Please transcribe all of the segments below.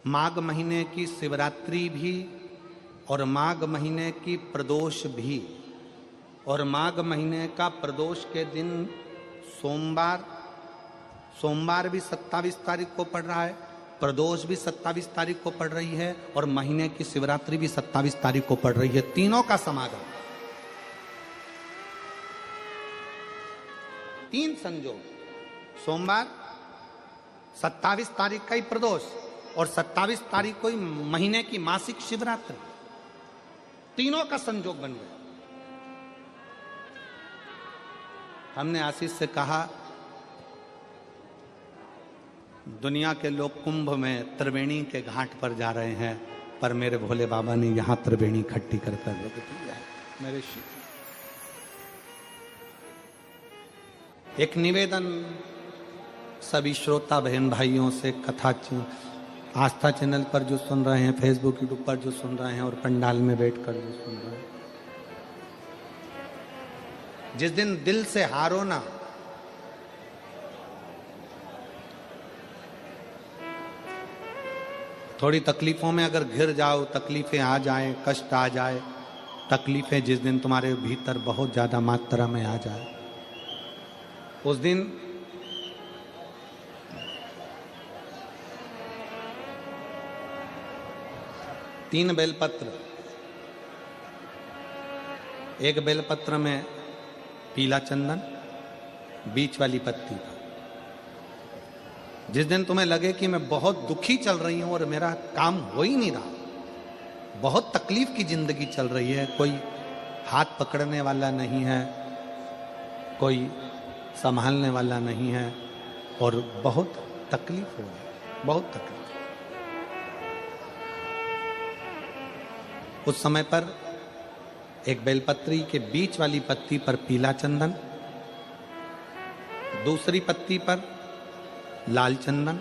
माघ महीने की शिवरात्रि भी और माघ महीने की प्रदोष भी, और माघ महीने का प्रदोष के दिन सोमवार भी 27 तारीख को पड़ रहा है, प्रदोष भी 27 तारीख को पड़ रही है, और महीने की शिवरात्रि भी 27 तारीख को पड़ रही है। तीनों का समागम, तीन संयोग, सोमवार 27 तारीख का ही प्रदोष और 27 तारीख को ही महीने की मासिक शिवरात्रि, तीनों का संयोग बन गया। हमने आशीष से कहा दुनिया के लोग कुंभ में त्रिवेणी के घाट पर जा रहे हैं, पर मेरे भोले बाबा ने यहां त्रिवेणी इकट्ठी कर रख दी है। मेरे एक निवेदन सभी श्रोता बहन भाइयों से, कथा आस्था चैनल पर जो सुन रहे हैं, फेसबुक यूट्यूब पर जो सुन रहे हैं और पंडाल में बैठकर जो सुन रहे हैं, जिस दिन दिल से हारो ना, थोड़ी तकलीफों में अगर घिर जाओ, तकलीफें आ जाए, कष्ट आ जाए, तकलीफें जिस दिन तुम्हारे भीतर बहुत ज्यादा मात्रा में आ जाए, उस दिन तीन बेलपत्र, एक बेलपत्र में पीला चंदन, बीच वाली पत्ती पर, जिस दिन तुम्हें लगे कि मैं बहुत दुखी चल रही हूं और मेरा काम हो ही नहीं रहा, बहुत तकलीफ की जिंदगी चल रही है, कोई हाथ पकड़ने वाला नहीं है, कोई संभालने वाला नहीं है और बहुत तकलीफ हो रही है, बहुत तकलीफ। उस समय पर एक बेलपत्री के बीच वाली पत्ती पर पीला चंदन, दूसरी पत्ती पर लाल चंदन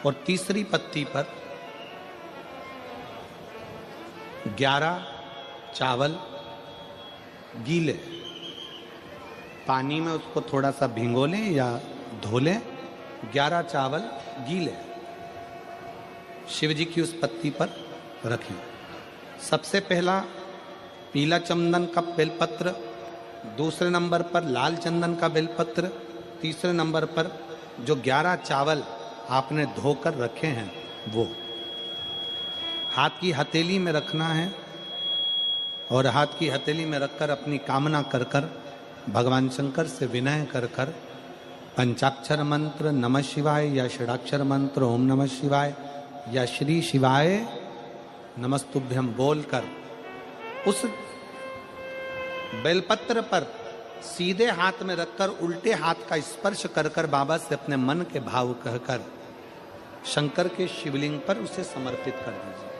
और तीसरी पत्ती पर 11 चावल गीले, पानी में उसको थोड़ा सा भिगो लें या धो लें, 11 चावल गीले शिव जी की उस पत्ती पर रखें। सबसे पहला पीला चंदन का बेलपत्र, दूसरे नंबर पर लाल चंदन का बेलपत्र, तीसरे नंबर पर जो 11 चावल आपने धोकर रखे हैं वो हाथ की हथेली में रखना है, और हाथ की हथेली में रखकर अपनी कामना कर कर भगवान शंकर से विनय कर कर पंचाक्षर मंत्र नमः शिवाय या षडाक्षर मंत्र ओम नमः शिवाय या श्री शिवाय नमस्तुभ्यम बोलकर उस बेलपत्र पर सीधे हाथ में रखकर उल्टे हाथ का स्पर्श कर कर बाबा से अपने मन के भाव कहकर शंकर के शिवलिंग पर उसे समर्पित कर दीजिए।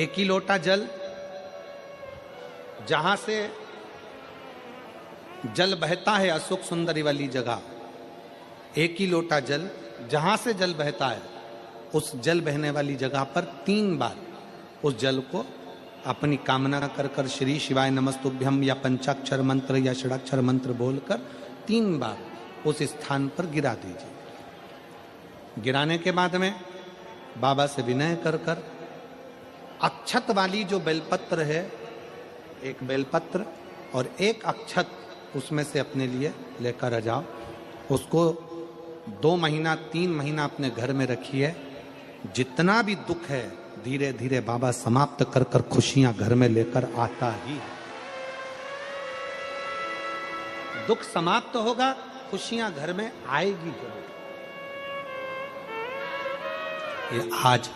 एक ही लोटा जल, जहां से जल बहता है अशोक सुंदरी वाली जगह, एक ही लोटा जल, जहां से जल बहता है उस जल बहने वाली जगह पर 3 बार उस जल को अपनी कामना कर कर श्री शिवाय नमस्तुभ्यम या पंचाक्षर मंत्र या षडाक्षर मंत्र बोलकर 3 बार उस स्थान पर गिरा दीजिए। गिराने के बाद में बाबा से विनय कर कर अक्षत वाली जो बेलपत्र है, एक बेलपत्र और एक अक्षत उसमें से अपने लिए लेकर आ जाओ, उसको 2 महीना 3 महीना अपने घर में रखिए। जितना भी दुख है धीरे धीरे बाबा समाप्त कर कर खुशियां घर में लेकर आता ही है। दुख समाप्त होगा, खुशियां घर में आएगी जरूर। ये आज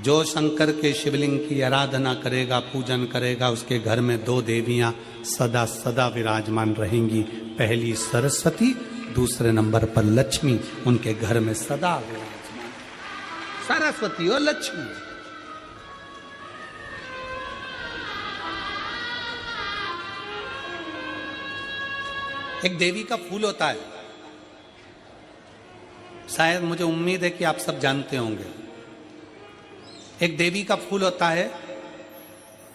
जो शंकर के शिवलिंग की आराधना करेगा, पूजन करेगा, उसके घर में 2 देवियां सदा सदा विराजमान रहेंगी। पहली सरस्वती, दूसरे नंबर पर लक्ष्मी उनके घर में सदा विराजमान। सरस्वती और लक्ष्मी। एक देवी का फूल होता है, शायद मुझे उम्मीद है कि आप सब जानते होंगे। एक देवी का फूल होता है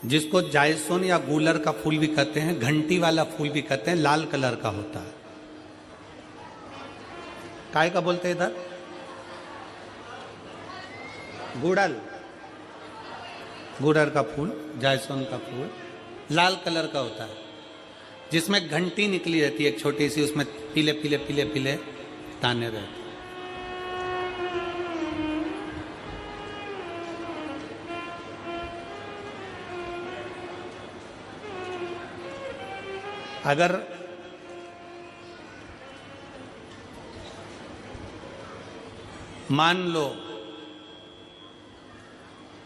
जिसको जायसोन या गूलर का फूल भी कहते हैं, घंटी वाला फूल भी कहते हैं, लाल कलर का होता है। काय का बोलते हैं इधर? गुड़ल, गुड़र का फूल, जायसवान का फूल लाल कलर का होता है, जिसमें घंटी निकली रहती है एक छोटी सी, उसमें पीले पीले पीले पीले ताने रहते हैं। अगर मान लो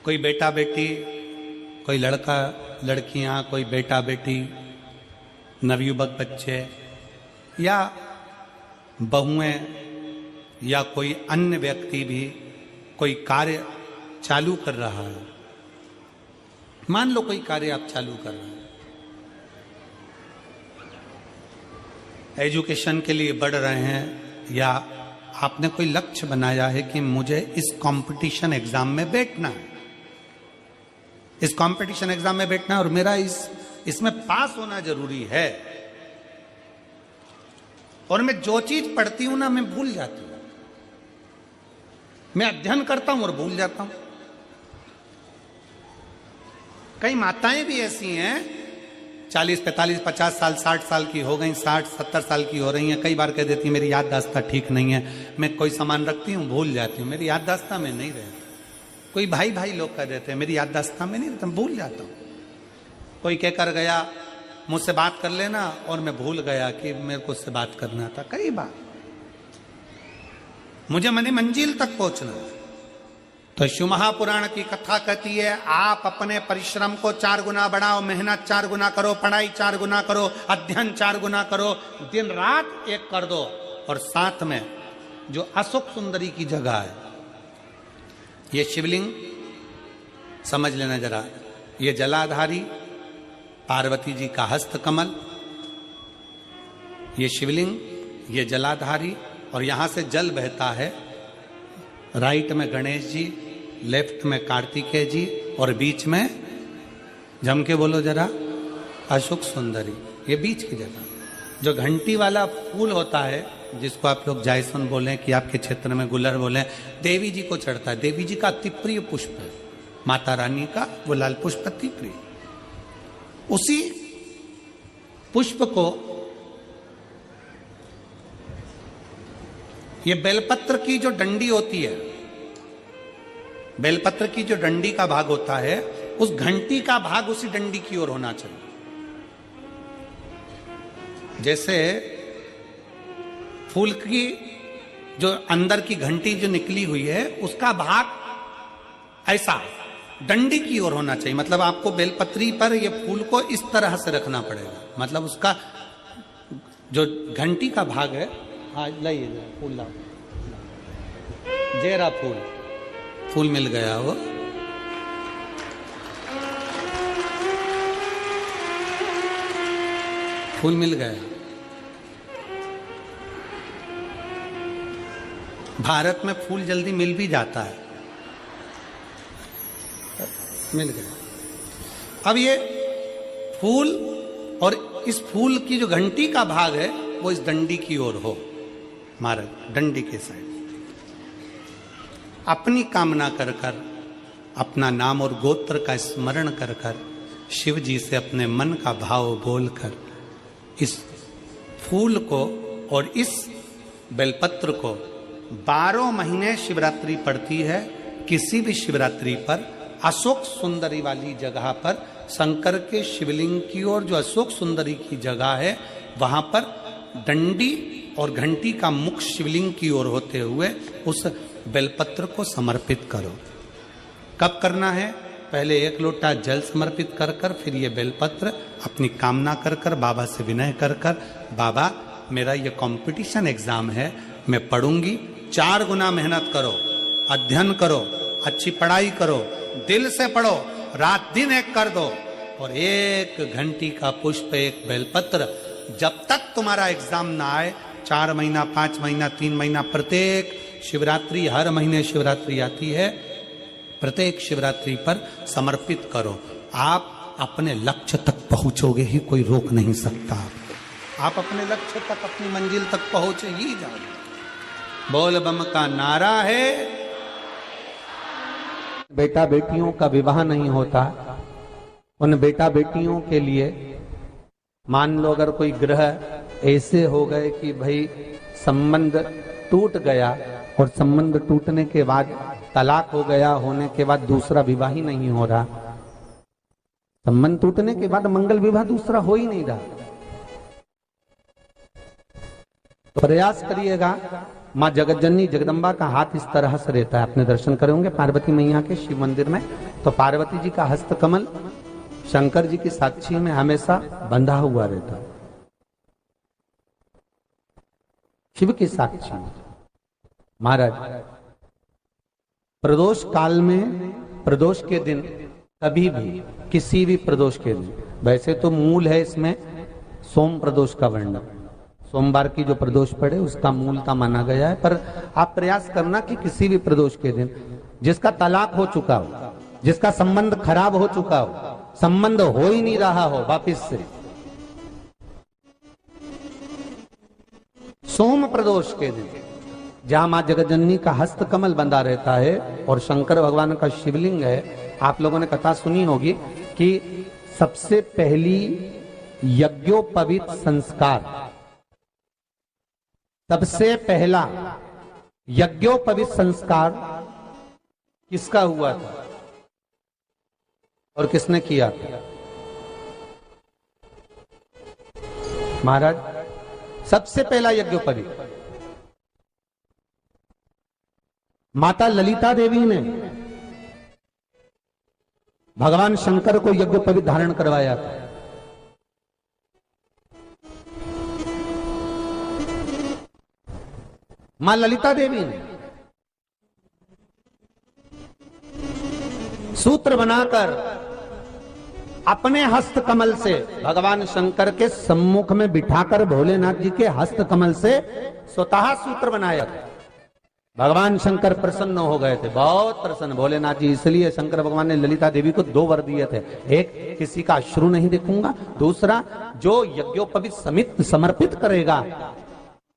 कोई बेटा बेटी, कोई लड़का लड़कियां, कोई बेटा बेटी, नवयुवक बच्चे या बहुएं या कोई अन्य व्यक्ति भी कोई कार्य चालू कर रहा है, मान लो कोई कार्य आप चालू कर रहे हैं, एजुकेशन के लिए बढ़ रहे हैं, या आपने कोई लक्ष्य बनाया है कि मुझे इस कंपटीशन एग्जाम में बैठना है, इस कंपटीशन एग्जाम में बैठना है और मेरा इसमें पास होना जरूरी है, और मैं जो चीज पढ़ती हूं ना मैं भूल जाती हूं, मैं अध्ययन करता हूं और भूल जाता हूं। कई माताएं भी ऐसी हैं 40, 45, 50 साल, 60 साल की हो गई, 60, 70 साल की हो रही हैं, कई बार कह देती मेरी याददाश्त ठीक नहीं है, मैं कोई सामान रखती हूं भूल जाती हूं, मेरी याददाश्त में नहीं रहती। कोई भाई भाई लोग कह देते हैं मेरी याददाश्त में नहीं रहता, भूल जाता हूं। कोई कहकर गया मुझसे बात कर लेना और मैं भूल गया कि मेरे को उससे बात करना था। कई बार मुझे मनी मंजिल तक पहुंचना है। तो शिव महापुराण की कथा कहती है आप अपने परिश्रम को 4 गुना बढ़ाओ, मेहनत 4 गुना करो, पढ़ाई 4 गुना करो, अध्ययन 4 गुना करो, दिन रात एक कर दो। और साथ में जो अशोक सुंदरी की जगह है, ये शिवलिंग समझ लेना जरा, ये जलाधारी पार्वती जी का हस्त कमल, ये शिवलिंग, ये जलाधारी, और यहां से जल बहता है। राइट में गणेश जी, लेफ्ट में कार्तिकेय जी, और बीच में जम के बोलो जरा अशोक सुंदरी, ये बीच की जगह। जो घंटी वाला फूल होता है जिसको आप लोग जायसवान बोले कि आपके क्षेत्र में गुलर बोले, देवी जी को चढ़ता है, देवी जी का अति प्रिय पुष्प है, माता रानी का वो लाल पुष्प अति प्रिय। उसी पुष्प को ये बेलपत्र की जो डंडी होती है, बेलपत्र की जो डंडी का भाग होता है, उस घंटी का भाग उसी डंडी की ओर होना चाहिए। जैसे फूल की जो अंदर की घंटी जो निकली हुई है उसका भाग ऐसा डंडी की ओर होना चाहिए। मतलब आपको बेलपत्री पर ये फूल को इस तरह से रखना पड़ेगा, मतलब उसका जो घंटी का भाग है, हाँ लाइए फूल लाओ, जेरा फूल मिल गया वो, फूल मिल गया। भारत में फूल जल्दी मिल भी जाता है, मिल गया। अब ये फूल और इस फूल की जो घंटी का भाग है वो इस डंडी की ओर हो, हमारे डंडी के साइड। अपनी कामना कर कर, अपना नाम और गोत्र का स्मरण कर कर, शिव जी से अपने मन का भाव बोलकर इस फूल को और इस बेलपत्र को 12 महीने शिवरात्रि पड़ती है। किसी भी शिवरात्रि पर अशोक सुंदरी वाली जगह पर, शंकर के शिवलिंग की ओर जो अशोक सुंदरी की जगह है, वहां पर डंडी और घंटी का मुख शिवलिंग की ओर होते हुए उस बेलपत्र को समर्पित करो। कब करना है? पहले 1 लोटा जल समर्पित कर कर, फिर ये बेलपत्र अपनी कामना कर कर, बाबा से विनय कर कर, बाबा मेरा ये कंपटीशन एग्जाम है, मैं पढ़ूंगी, 4 गुना मेहनत करो, अध्ययन करो, अच्छी पढ़ाई करो, दिल से पढ़ो, रात दिन एक कर दो, और 1 घंटी का पुष्प, 1 बेलपत्र, जब तक तुम्हारा एग्जाम ना आए, 4 महीना, 5 महीना, 3 महीना, प्रत्येक शिवरात्रि, हर महीने शिवरात्रि आती है, प्रत्येक शिवरात्रि पर समर्पित करो। आप अपने लक्ष्य तक पहुंचोगे ही, कोई रोक नहीं सकता। आप अपने लक्ष्य तक, अपनी मंजिल तक पहुंचे ही जाओगे। बोल बम का नारा है। बेटा बेटियों का विवाह नहीं होता, उन बेटा बेटियों के लिए मान लो अगर कोई ग्रह ऐसे हो गए कि भाई संबंध टूट गया और संबंध टूटने के बाद तलाक हो गया, होने के बाद दूसरा विवाह ही नहीं हो रहा, संबंध टूटने के बाद मंगल विवाह दूसरा हो ही नहीं रहा, तो प्रयास करिएगा। माँ जगतजननी जगदम्बा का हाथ इस तरह से रहता है, अपने दर्शन करेंगे पार्वती मैया के शिव मंदिर में, तो पार्वती जी का हस्त कमल शंकर जी की साक्षी में हमेशा बंधा हुआ रहता है, शिव की साक्षी में। महाराज प्रदोष काल में, प्रदोष के दिन कभी भी, किसी भी प्रदोष के दिन, वैसे तो मूल है इसमें सोम प्रदोष का वर्णन, सोमवार की जो प्रदोष पड़े उसका मूलता माना गया है, पर आप प्रयास करना कि किसी भी प्रदोष के दिन जिसका तलाक हो चुका हो, जिसका संबंध खराब हो चुका हो, संबंध हो ही नहीं रहा हो वापिस से, सोम प्रदोष के दिन जहां मां जगतजननी का हस्त कमल बंधा रहता है और शंकर भगवान का शिवलिंग है। आप लोगों ने कथा सुनी होगी कि सबसे पहली यज्ञोपवीत संस्कार, सबसे पहला यज्ञोपवीत संस्कार किसका हुआ था और किसने किया था? महाराज सबसे पहला यज्ञोपवीत माता ललिता देवी ने भगवान शंकर को यज्ञोपवीत धारण करवाया था। मां ललिता देवी ने सूत्र बनाकर अपने हस्त कमल से भगवान शंकर के सम्मुख में बिठाकर भोलेनाथ जी के हस्त कमल से स्वतः सूत्र बनाया था। भगवान शंकर प्रसन्न हो गए थे, बहुत प्रसन्न भोलेनाथ जी, इसलिए शंकर भगवान ने ललिता देवी को 2 वर दिए थे, एक किसी का अश्रु नहीं देखूंगा, दूसरा जो यज्ञोपवीत समित समर्पित करेगा,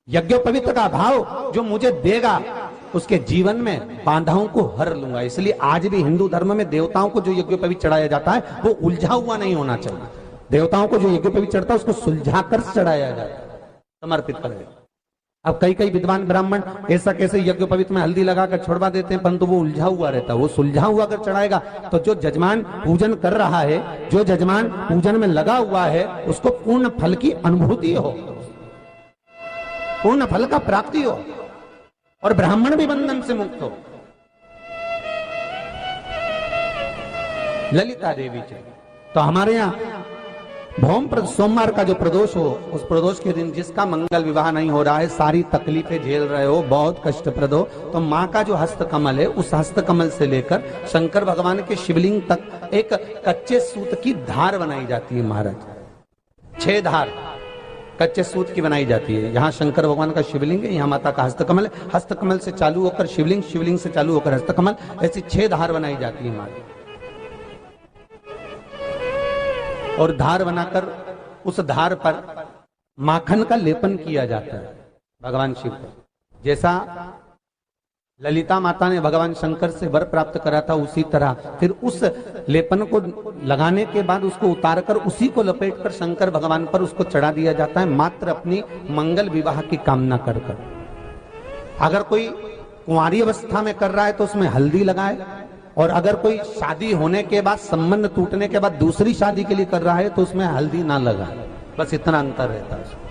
यज्ञोपवीत का भाव जो मुझे देगा उसके जीवन में बाधाओं को हर लूंगा। इसलिए आज भी हिंदू धर्म में देवताओं को जो यज्ञोपवीत चढ़ाया जाता है वो उलझा हुआ नहीं होना चाहिए। देवताओं को जो यज्ञोपवीत चढ़ता है उसको सुलझा कर चढ़ाया जाता है, समर्पित करेगा। अब कई विद्वान ब्राह्मण ऐसा कैसे यज्ञोपवीत में हल्दी लगाकर छोड़वा देते हैं, परंतु वो उलझा हुआ रहता है, वो सुलझा हुआ अगर चढ़ाएगा तो जो जजमान पूजन कर रहा है, जो जजमान पूजन में लगा हुआ है, उसको पूर्ण फल की अनुभूति हो, पूर्ण फल का प्राप्ति हो और ब्राह्मण भी बंधन से मुक्त हो। ललिता देवी जी तो हमारे यहाँ भौम सोमवार का जो प्रदोष हो, उस प्रदोष के दिन जिसका मंगल विवाह नहीं हो रहा है, सारी तकलीफें झेल रहे हो, बहुत कष्टप्रद हो, तो माँ का जो हस्त कमल है, उस हस्त कमल से लेकर शंकर भगवान के शिवलिंग तक एक कच्चे सूत की धार बनाई जाती है। महाराज 6 धार कच्चे सूत की बनाई जाती है। यहाँ शंकर भगवान का शिवलिंग है, यहाँ माता का हस्तकमल है, हस्तकमल से चालू होकर शिवलिंग, शिवलिंग से चालू होकर हस्तकमल, ऐसी 6 धार बनाई जाती है माता। और धार बनाकर उस धार पर माखन का लेपन किया जाता है भगवान शिव को। जैसा ललिता माता ने भगवान शंकर से वर प्राप्त करा था, उसी तरह फिर उस लेपन को लगाने के बाद उसको उतारकर उसी को लपेटकर शंकर भगवान पर उसको चढ़ा दिया जाता है, मात्र अपनी मंगल विवाह की कामना कर कर। अगर कोई कुंवारी अवस्था में कर रहा है तो उसमें हल्दी लगाए, और अगर कोई शादी होने के बाद, संबंध टूटने के बाद दूसरी शादी के लिए कर रहा है तो उसमें हल्दी ना लगाए, बस इतना अंतर रहता है।